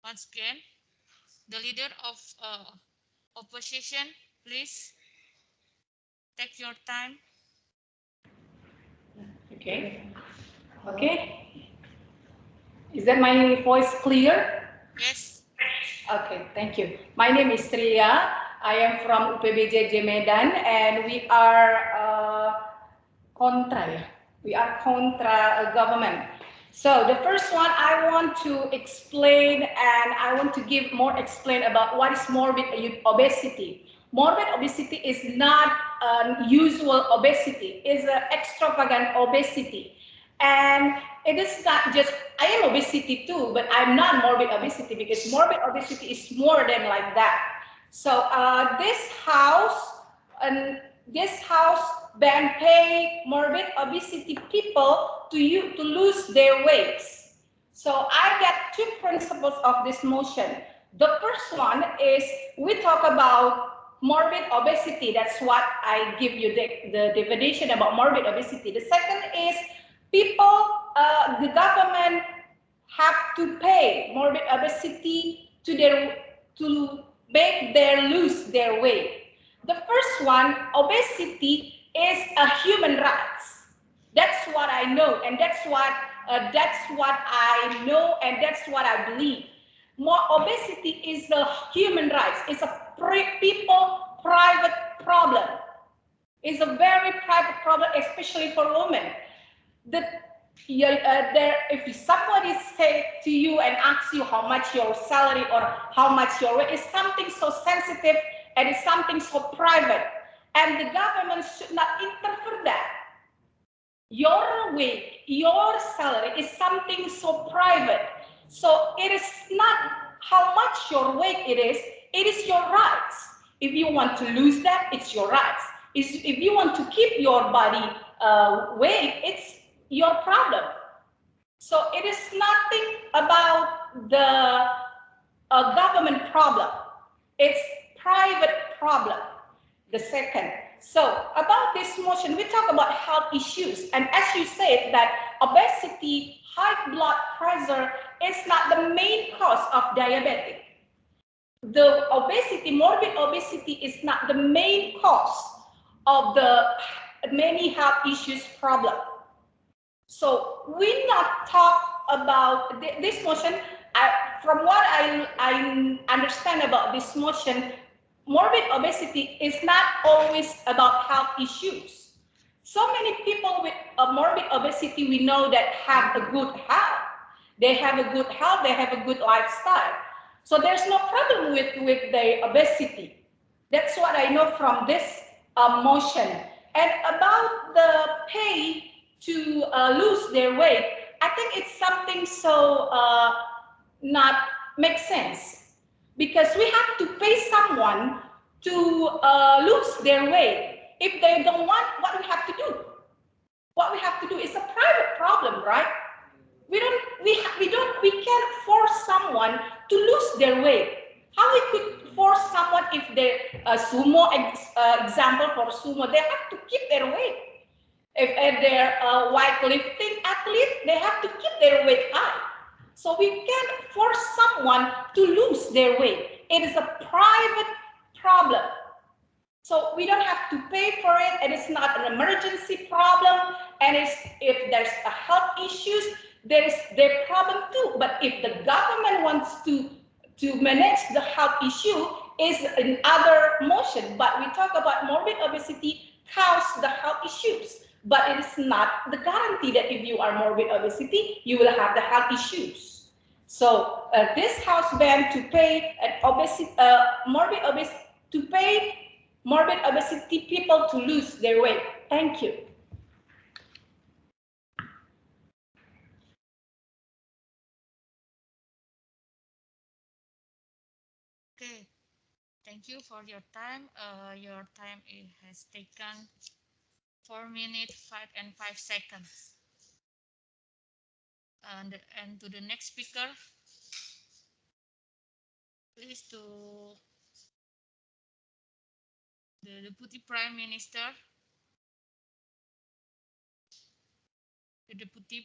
once again, the leader of opposition, please take your time. Okay. Okay. Is that my voice clear? Yes. Okay, thank you. My name is Tria. I am from UPBJJ Medan, and we are contra. We are contra government. So the first one I want to explain, and I want to give more explain about what is morbid obesity. Morbid obesity is not usual obesity; it's an extravagant obesity. And it is not just, I am obesity too, but I'm not morbid obesity, because morbid obesity is more than like that. So this house ban pay morbid obesity people to lose their weights. So I got two principles of this motion. The first one is we talk about morbid obesity. That's what I give you the definition about morbid obesity. The second is people, the government have to pay morbid obesity to make their lose their weight. The first one, obesity is a human rights. That's what I know, and that's what I know, and that's what I believe. More obesity is a human rights. It's a people private problem. It's a very private problem, especially for women. If somebody say to you and asks you how much your salary or how much your weight is, something so sensitive and it's something so private, and the government should not interfere that. Your weight, your salary is something so private. So it is not how much your weight it is your rights. If you want to lose that, it's your rights. If you want to keep your body weight, it's your problem. So it is nothing about the government problem. It's private problem. The second. So about this motion, we talk about health issues. And as you said that obesity, high blood pressure is not the main cause of diabetes. The obesity, morbid obesity is not the main cause of the many health issues problem. So we not talk about this motion. From what I understand about this motion, morbid obesity is not always about health issues. So many people with morbid obesity we know that have a good health. They have a good health, they have a good lifestyle. So there's no problem with the obesity. That's what I know from this motion. And about the pay to lose their weight, I think it's something so not make sense, because we have to pay someone to lose their weight. If they don't want, what we have to do? What we have to do is a private problem, right? We can't force someone to lose their weight. How we could force someone if they sumo example for sumo, they have to keep their weight. If they're a weightlifting athlete, they have to keep their weight high. So we can't force someone to lose their weight. It is a private problem. So we don't have to pay for it, and it's not an emergency problem. And if there's a health issues, there's their problem too. But if the government wants to manage the health issue, is another motion. But we talk about morbid obesity cause the health issues. But it is not the guarantee that if you are morbid obesity, you will have the health issues. So this house ban to pay morbid obesity to pay morbid obesity people to lose their weight. Thank you. Okay. Thank you for your time. Your time has taken 4 minutes, 5 seconds. And to the next speaker, please, to the Deputy Prime Minister, the Deputy